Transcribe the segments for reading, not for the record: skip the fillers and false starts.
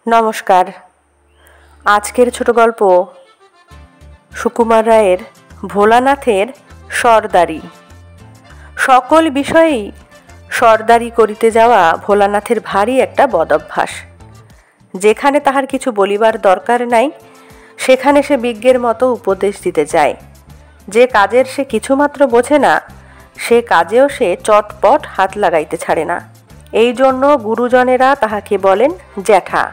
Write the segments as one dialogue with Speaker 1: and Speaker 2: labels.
Speaker 1: নমস্কার। আজকের ছোট গল্প সুকুমার রায়ের ভোলানাথের সর্দারি। সকল বিষয়েই সর্দারি করিতে যাওয়া ভোলানাথের ভারী একটা বদঅভ্যাস। যেখানে তাহার কিছু বলিবার দরকার নাই সেখানে সে বিজ্ঞের মতো উপদেশ দিতে যায়। যে কাজের সে কিছুমাত্র বোঝে না সে কাজেও সে চটপট হাত লাগাইতে ছাড়ে না। এই জন্য গুরুজনেরা তাহাকে বলেন জ্যাঠা,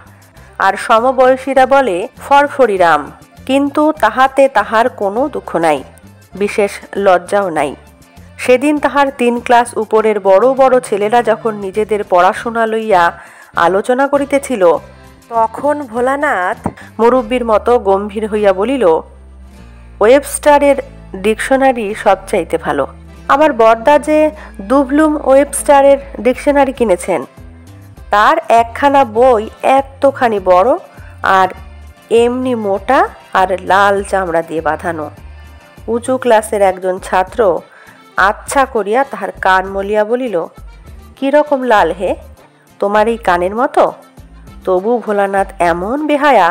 Speaker 1: আর সমবয়সীরা বলে ফরফরিরাম। কিন্তু তাহাতে তাহার কোনো দুঃখ নাই, বিশেষ লজ্জাও নাই। সেদিন তাহার 3 ক্লাস উপরের বড় বড় ছেলেরা যখন নিজেদের পড়াশোনা লইয়া আলোচনা করিতেছিল, তখন ভোলানাথ মুরব্বীর মতো গম্ভীর হইয়া বলিল, ওয়েবস্টারের ডিকশনারি সবচাইতে ভালো। আমার বড়দা যে দুভলুম ওয়েবস্টারের ডিকশনারি কিনেছেন, তার একখানা বই এতখানি বড় আর এমনি মোটা আর লাল চামড়া দিয়ে বাঁধানো। উঁচু ক্লাসের একজন ছাত্র আচ্ছা করিয়া তাহার কান মলিয়া বলিল, কীরকম লাল হে, তোমার এই কানের মতো? তবু ভোলানাথ এমন বেহায়া,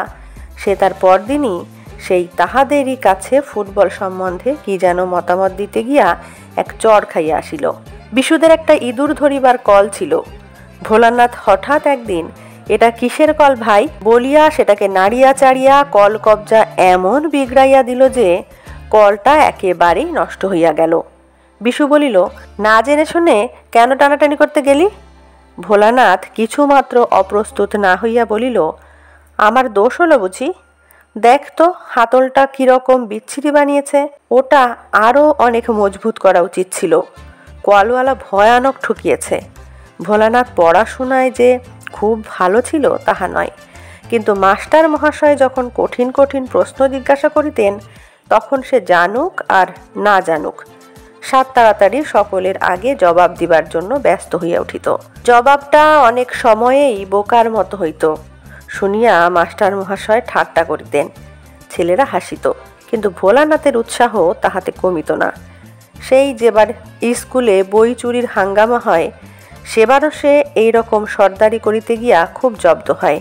Speaker 1: সে তার পরদিনই সেই তাহাদেরই কাছে ফুটবল সম্বন্ধে কি যেন মতামত দিতে গিয়া এক চড় খাইয়া আসিল। বিশুদের একটা ইঁদুর ধরিবার কল ছিল। ভোলানাথ হঠাৎ একদিন, এটা কিসের কল ভাই বলিয়া সেটাকে নাড়িয়া চাড়িয়া কল কবজা এমন বিগড়াইয়া দিল যে কলটা একেবারেই নষ্ট হইয়া গেল। বিশু বলিল, না জেনে শুনে কেন টানাটানি করতে গেলি? ভোলানাথ কিছুমাত্র অপ্রস্তুত না হইয়া বলিল, আমার দোষ হলো বুঝি? দেখ তো হাতলটা কিরকম বিচ্ছিরি বানিয়েছে, ওটা আরও অনেক মজবুত করা উচিত ছিল। কলওয়ালা ভয়ানক ঠকিয়েছে। ভোলানাথ পড়াশোনায় যে খুব ভালো ছিল তাহা নয়, কিন্তু মাস্টার মহাশয় যখন কঠিন কঠিন প্রশ্ন জিজ্ঞাসা করিতেন তখন সে জানুক আর না জানুক সাত তাড়াতাড়ি সকলের আগে জবাব দিবার জন্য ব্যস্ত হইয়া উঠিত। জবাবটা অনেক সময়েই বোকার মতো হইত। শুনিয়া মাস্টার মহাশয় ঠাট্টা করিতেন, ছেলেরা হাসিত, কিন্তু ভোলানাথের উৎসাহ তাহাতে কমিত না। সেই যেবার স্কুলে বই চুরির হাঙ্গামা হয়, সেবারও সে এইরকম সর্দারি করিতে গিয়া খুব জব্দ হয়।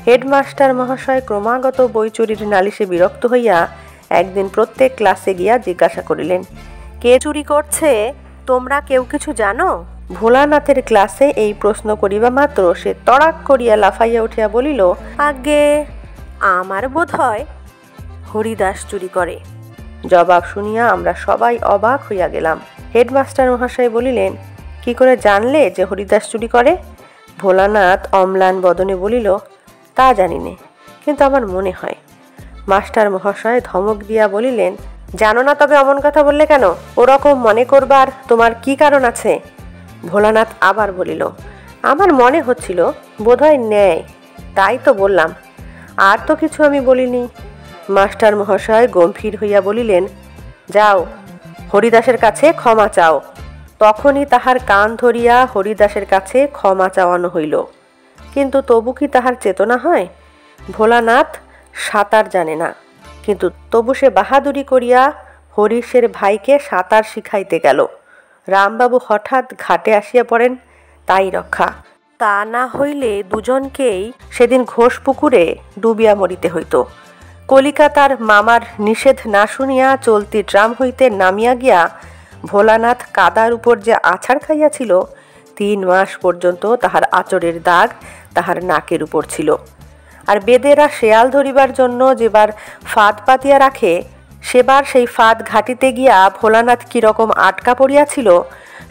Speaker 1: হেডমাস্টার মহাশয় ক্রমাগত বই চুরির নালিশে বিরক্ত হইয়া একদিন প্রত্যেক ক্লাসে গিয়া জিজ্ঞাসা করিলেন, কে চুরি করছে, তোমরা কেউ কিছু জানো? ভোলানাথের ক্লাসে এই প্রশ্ন করিবা মাত্র সে তড়াক করিয়া লাফাইয়া উঠিয়া বলিল, আগে আমার বোধ হয় হরিদাস চুরি করে। জবাব শুনিয়া আমরা সবাই অবাক হইয়া গেলাম। হেডমাস্টার মহাশয় বলিলেন, কি করে জানলে যে হরিদাস চুরি করে? ভোলানাথ অম্লান বদনে বলিল, তা জানি নে, কিন্তু আমার মনে হয়। মাস্টার মহাশয় ধমক দিয়া বলিলেন, জানো না তবে অমন কথা বললে কেন? ওরকম মনে করবার তোমার কি কারণ আছে? ভোলানাথ আবার বলিল, আমার মনে হচ্ছিল বোধহয় ন্যায়, তাই তো বললাম, আর তো কিছু আমি বলিনি। মাস্টার মহাশয় গম্ভীর হইয়া বলিলেন, যাও হরিদাসের কাছে ক্ষমা চাও। তখনই তাহার কান ধরিয়া হরিদাসের কাছে ক্ষমা চাওয়ানো হইল। কিন্তু তবু কি তাহার চেতনা হয়? ভোলানাথ সাঁতার জানে না, কিন্তু তবু সে বাহাদুরি করিয়া হরিশের ভাইকে সাঁতার শিখাইতে গেল। রামবাবু হঠাৎ ঘাটে আসিয়া পড়েন, তাই রক্ষা। তা না হইলে দুজনকেই সেদিন ঘোষপুকুরে ডুবিয়া মরিতে হইত। কলিকাতার মামার নিষেধ না শুনিয়া চলতি ট্রাম হইতে নামিয়া গিয়া ভোলানাথ কাদার উপর যে আছাড় খাইয়াছিল, 3 মাস পর্যন্ত তাহার আঁচড়ের দাগ তাহার নাকের উপর ছিল। আর বেদেরা শেয়াল ধরিবার জন্য যেবার ফাঁদ পাতিয়া রাখে, সেবার সেই ফাঁদ ঘাটিতে গিয়া ভোলানাথ কিরকম আটকা পড়িয়াছিল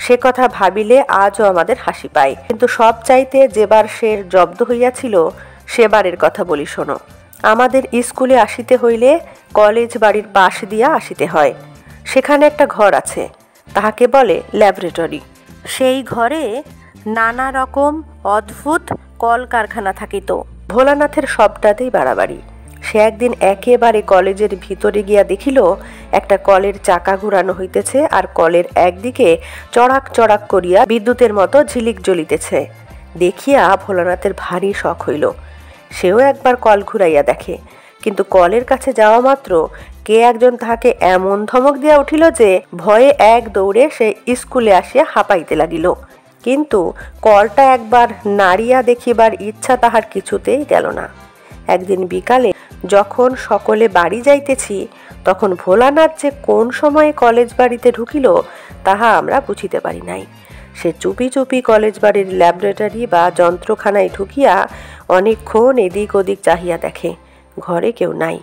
Speaker 1: সে কথা ভাবিলে আজও আমাদের হাসি পায়। কিন্তু সব চাইতে যেবার সে জব্দ হইয়াছিল সেবারের কথা বলি শোনো। আমাদের স্কুলে আসিতে হইলে কলেজ বাড়ির পাশ দিয়া আসিতে হয়। সেখানে একটা ঘর আছে, তাহাকে বলে ল্যাবরেটরি। সেই ঘরে নানা রকম অদ্ভুত কলকারখানা থাকিত। ভোলানাথের সবটাতেই বাড়াবাড়ি। সে একদিন একেবারে কলেজের ভিতরে গিয়া দেখিল একটা কলের চাকা ঘুরানো হইতেছে, আর কলের একদিকে চড়াক চড়াক করিয়া বিদ্যুতের মতো ঝিলিক জ্বলিতেছে। দেখিয়া ভোলানাথের ভারী শখ হইল। সেও একবার কল ঘুরাইয়া দেখে, কিন্তু কলের কাছে যাওয়া মাত্র কে একজন তাহাকে এমন ধমক দিয়া উঠিল যে ভয়ে এক দৌড়ে সে স্কুলে আসিয়া হাঁপাইতে লাগিল। কিন্তু কলটা একবার নাড়িয়া দেখিবার ইচ্ছা তাহার কিছুতেই গেল না। একদিন বিকালে যখন সকলে বাড়ি যাইতেছি, তখন ভোলানাথ যে কোন সময়ে কলেজ বাড়িতে ঢুকিল তাহা আমরা বুঝিতে পারি নাই। সে চুপি চুপি কলেজ বাড়ির ল্যাবরেটরি বা যন্ত্রখানায় ঢুকিয়া অনেকক্ষণ এদিক ওদিক চাহিয়া দেখে, ঘরে কেউ নাই।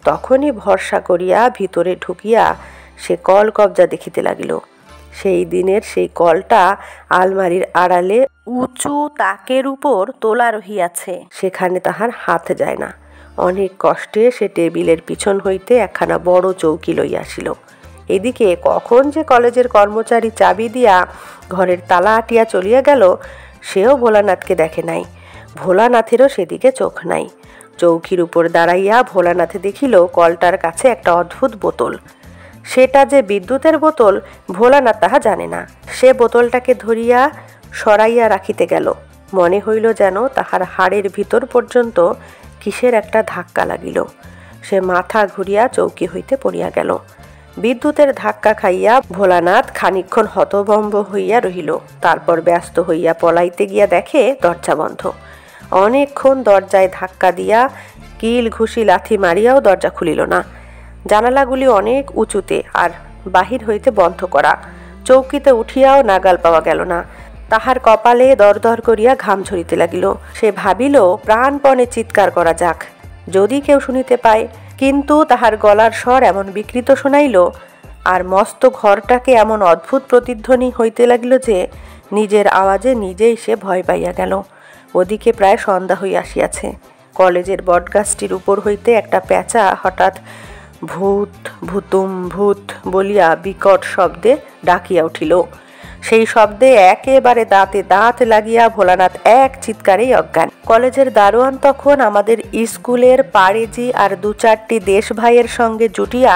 Speaker 1: তখনই ভরসা করিয়া ভিতরে ঢুকিয়া সে কল কবজা দেখিতে লাগিল। সেই দিনের সেই কলটা আলমারির আড়ালে উঁচু তাকের উপর তোলা রহিয়াছে, সেখানে তাহার হাত যায় না। অনেক কষ্টে সে টেবিলের পিছন হইতে একখানা বড় চৌকি লইয়া আসিল। এদিকে কখন যে কলেজের কর্মচারী চাবি দিয়া ঘরের তালা আটিয়া চলিয়া গেল, সেও ভোলানাথকে দেখে নাই। ভোলানাথেরও সেদিকে চোখ নাই। চৌকির উপর দাঁড়াইয়া ভোলানাথে দেখিল কলটার কাছে একটা অদ্ভুত বোতল। সেটা যে বিদ্যুতের বোতল ভোলানাথ তাহা জানে না। সে বোতলটাকে ধরিয়া সরাইয়া রাখিতে গেল। মনে হইল যেন তাহার হাড়ের ভিতর পর্যন্ত কিসের একটা ধাক্কা লাগিল। সে মাথা ঘুরিয়া চৌকি হইতে পড়িয়া গেল। বিদ্যুতের ধাক্কা খাইয়া ভোলানাথ খানিকক্ষণ হতভম্ব হইয়া রহিল। তারপর ব্যস্ত হইয়া পলাইতে গিয়া দেখে দরজা বন্ধ। অনেকক্ষণ দরজায় ধাক্কা দিয়া কিল ঘুষি লাথি মারিয়াও দরজা খুলিল না। জানালাগুলি অনেক উঁচুতে আর বাহির হইতে বন্ধ করা। চৌকিতে উঠিয়াও নাগাল পাওয়া গেল না। তাহার কপালে দরদর করিয়া ঘাম ঝরিতে লাগিল। সে ভাবিল প্রাণপণে চিৎকার করা যাক, যদি কেউ শুনিতে পায়। কিন্তু তাহার গলার স্বর এমন বিকৃত শোনাইল আর মস্ত ঘরটাকে এমন অদ্ভুত প্রতিধ্বনি হইতে লাগিল যে নিজের আওয়াজে নিজেই সে ভয় পাইয়া গেল। ওদিকে প্রায় সন্ধ্যা হইয়া আসিয়াছে। কলেজের বটগাছটির উপর হইতে একটা পেঁচা হঠাৎ ভূত ভূতুম ভূত বলিয়া বিকট শব্দে ডাকিয়া উঠিল। সেই শব্দে একেবারে দাঁতে দাঁত লাগিয়া ভোলানাথ এক চিৎকারেই অজ্ঞান। কলেজের দারোয়ান তখন আমাদের স্কুলের পাড়েজি আর দু চারটি দেশ ভাইয়ের সঙ্গে জুটিয়া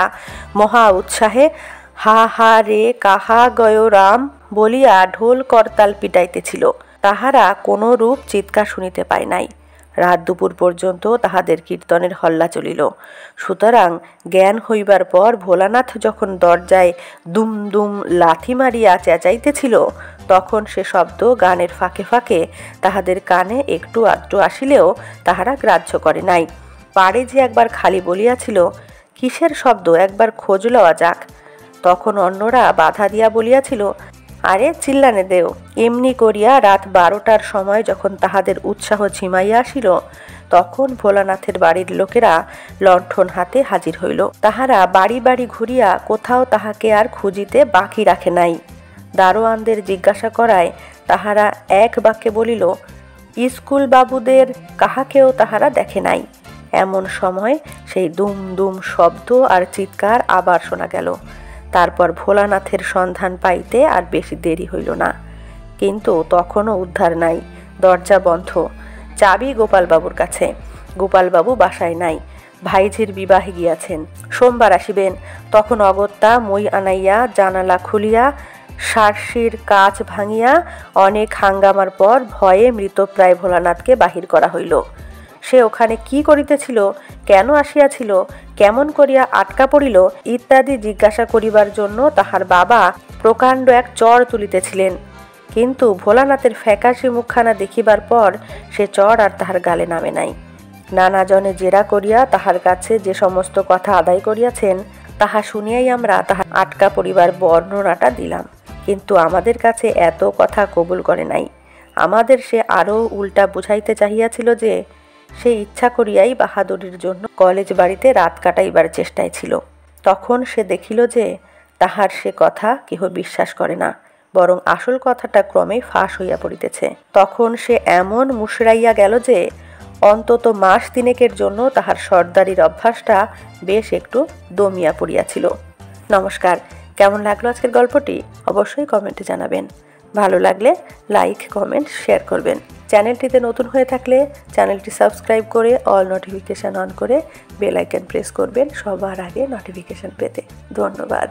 Speaker 1: মহা উৎসাহে হা হা রে কাহা গয় রাম বলিয়া ঢোল করতাল পিটাইতেছিল। তাহারা কোনো রূপ চিৎকার শুনিতে পায় নাই। রাত দুপুর পর্যন্ত তাহাদের কীর্তনের হল্লা চলিল। সুতরাং জ্ঞান হইবার পর ভোলানাথ যখন দরজায় দুম দুম লাথি মারিয়া চেঁচাইতেছিল, তখন সে শব্দ গানের ফাঁকে ফাঁকে তাহাদের কানে একটু আধটু আসিলেও তাহারা গ্রাহ্য করে নাই। পাড়ে যে একবার খালি বলিয়াছিল, কিসের শব্দ, একবার খোঁজ লওয়া যাক। তখন অন্যরা বাধা দিয়া বলিয়াছিল, আরে চিল্লানে দেও। এমনি করিয়া রাত 12টার সময় যখন তাহাদের উৎসাহ ঝিমাইয়া আসিল, তখন ভোলানাথের বাড়ির লোকেরা লণ্ঠন হাতে হাজির হইল। তাহারা বাড়ি বাড়ি ঘুরিয়া কোথাও তাহাকে আর খুঁজিতে বাকি রাখে নাই। দারোয়ানদের জিজ্ঞাসা করায় তাহারা এক বাক্যে বলিল, স্কুল বাবুদের কাহাকেও তাহারা দেখে নাই। এমন সময় সেই দুম দুম শব্দ আর চিৎকার আবার শোনা গেল। তারপর ভোলানাথের সন্ধান পাইতে আর বেশি দেরি হইল না। কিন্তু তখনও উদ্ধার নাই। দরজা বন্ধ। চাবি গোপালবাবুর কাছে। গোপালবাবু বাসায় নাই, ভাইঝির বিবাহে গিয়াছেন। সোমবার আসিবেন। তখন অগত্যা মই আনাইয়া জানালা খুলিয়া সার্সির কাচ ভাঙিয়া অনেক হাঙ্গামার পর ভয়ে মৃতপ্রায় ভোলানাথকে বাহির করা হইল। সে ওখানে কি করিতেছিল, কেন আসিয়াছিল, কেমন করিয়া আটকা পড়িল ইত্যাদি জিজ্ঞাসা করিবার জন্য তাহার বাবা প্রকাণ্ড এক চড় তুলিতেছিলেন। কিন্তু ভোলানাথের ফ্যাকাশি মুখখানা দেখিবার পর সে চড় আর তাহার গালে নামে নাই। নানা জনে জেরা করিয়া তাহার কাছে যে সমস্ত কথা আদায় করিয়াছেন, তাহা শুনিয়াই আমরা তাহার আটকা পড়িবার বর্ণনাটা দিলাম। কিন্তু আমাদের কাছে এত কথা কবুল করে নাই। আমাদের সে আরও উল্টা বুঝাইতে চাহিয়াছিল যে সে ইচ্ছা করিয়াই বাহাদুরির জন্য কলেজ বাড়িতে রাত কাটাইবার চেষ্টায় ছিল। তখন সে দেখিল যে তাহার সে কথা কেহ বিশ্বাস করে না, বরং আসল কথাটা ক্রমেই ফাঁস হইয়া পড়িতেছে। তখন সে এমন মুশরাইয়া গেল যে অন্তত মাস তিনেকের জন্য তাহার সর্দারির অভ্যাসটা বেশ একটু দমিয়া পড়িয়াছিল। নমস্কার। কেমন লাগলো আজকের গল্পটি অবশ্যই কমেন্টে জানাবেন। ভালো লাগলে লাইক, কমেন্ট, শেয়ার করবেন। চ্যানেলটিতে নতুন হয়ে থাকলে চ্যানেলটি সাবস্ক্রাইব করে অল নোটিফিকেশান অন করে বেল আইকন প্রেস করবেন সবার আগে নোটিফিকেশান পেতে। ধন্যবাদ।